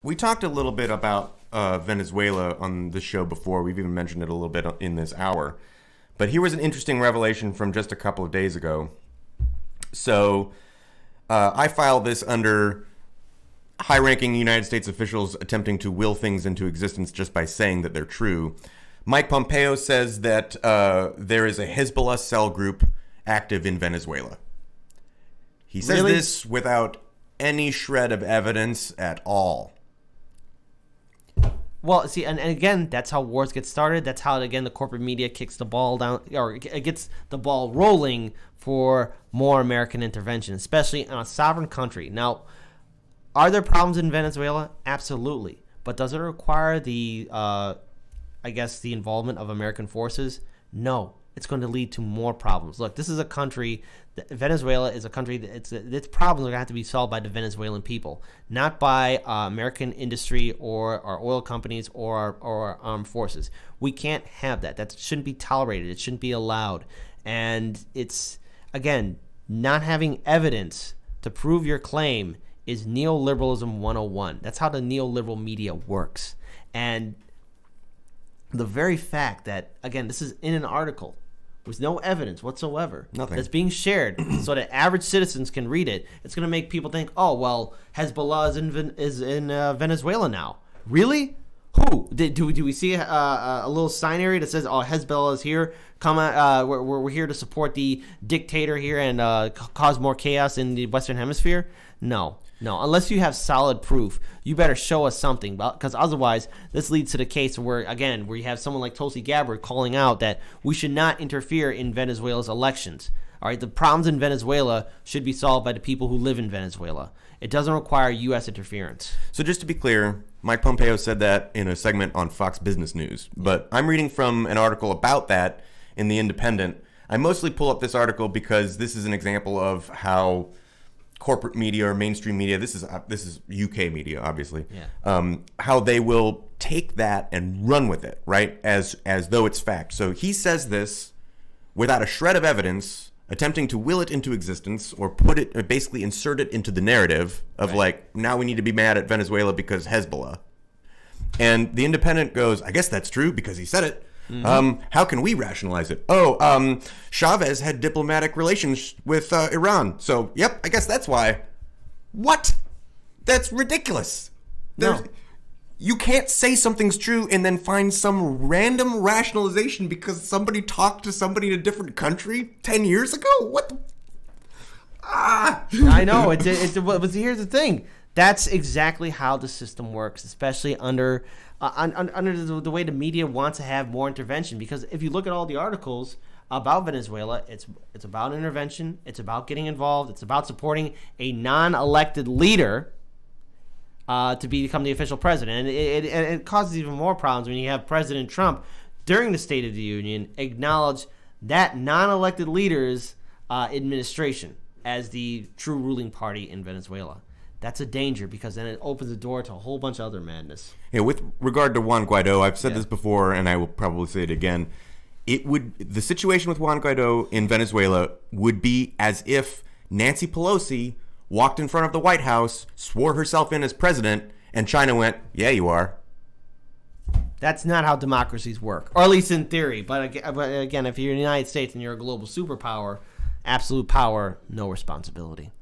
We talked a little bit about Venezuela on the show before. We've even mentioned it a little bit in this hour. But here was an interesting revelation from just a couple of days ago. So I filed this under high-ranking United States officials attempting to will things into existence just by saying that they're true. Mike Pompeo says that there is a Hezbollah cell group active in Venezuela. He says this without any shred of evidence at all. Well, see, and again, that's how wars get started. That's how, again, the corporate media kicks the ball down, or it gets the ball rolling for more American intervention, especially in a sovereign country. Now, are there problems in Venezuela? Absolutely. But does it require the, I guess, the involvement of American forces? No. It's going to lead to more problems. Look, this is a country, Venezuela is a country that its problems are going to have to be solved by the Venezuelan people, not by American industry or our oil companies or our armed forces. We can't have that. That shouldn't be tolerated. It shouldn't be allowed. And it's, again, not having evidence to prove your claim is neoliberalism 101. That's how the neoliberal media works. And the very fact that, again, this is in an article with no evidence whatsoever, nothing, that's being shared so that average citizens can read it, it's going to make people think, oh, well, Hezbollah is in Venezuela now. Really? Who? Do we see a little sign area that says, oh, Hezbollah is here? Come on, we're here to support the dictator here and cause more chaos in the Western Hemisphere? No. No, unless you have solid proof, you better show us something, because otherwise this leads to the case where, again, where you have someone like Tulsi Gabbard calling out that we should not interfere in Venezuela's elections. All right, the problems in Venezuela should be solved by the people who live in Venezuela. It doesn't require U.S. interference. So just to be clear, Mike Pompeo said that in a segment on Fox Business News, but I'm reading from an article about that in The Independent. I mostly pull up this article because this is an example of how corporate media or mainstream media, this is UK media, obviously, how they will take that and run with it, right, as though it's fact. So he says this without a shred of evidence, attempting to will it into existence or put it, or basically insert it into the narrative of like, now we need to be mad at Venezuela because Hezbollah. And The Independent goes, I guess that's true because he said it. How can we rationalize it? Oh, Chavez had diplomatic relations with Iran. So, yep, I guess that's why. What? That's ridiculous. No. You can't say something's true and then find some random rationalization because somebody talked to somebody in a different country 10 years ago? What the? I know. But here's the thing. That's exactly how the system works, especially under the way the media wants to have more intervention. Because if you look at all the articles about Venezuela, it's about intervention, it's about getting involved, it's about supporting a non-elected leader to become the official president. And it causes even more problems when you have President Trump, during the State of the Union, acknowledge that non-elected leader's administration as the true ruling party in Venezuela. That's a danger because then it opens the door to a whole bunch of other madness. Yeah, with regard to Juan Guaido, I've said this before and I will probably say it again. The situation with Juan Guaido in Venezuela would be as if Nancy Pelosi walked in front of the White House, swore herself in as president, and China went, yeah, you are. That's not how democracies work, or at least in theory. But again, if you're in the United States and you're a global superpower, absolute power, no responsibility.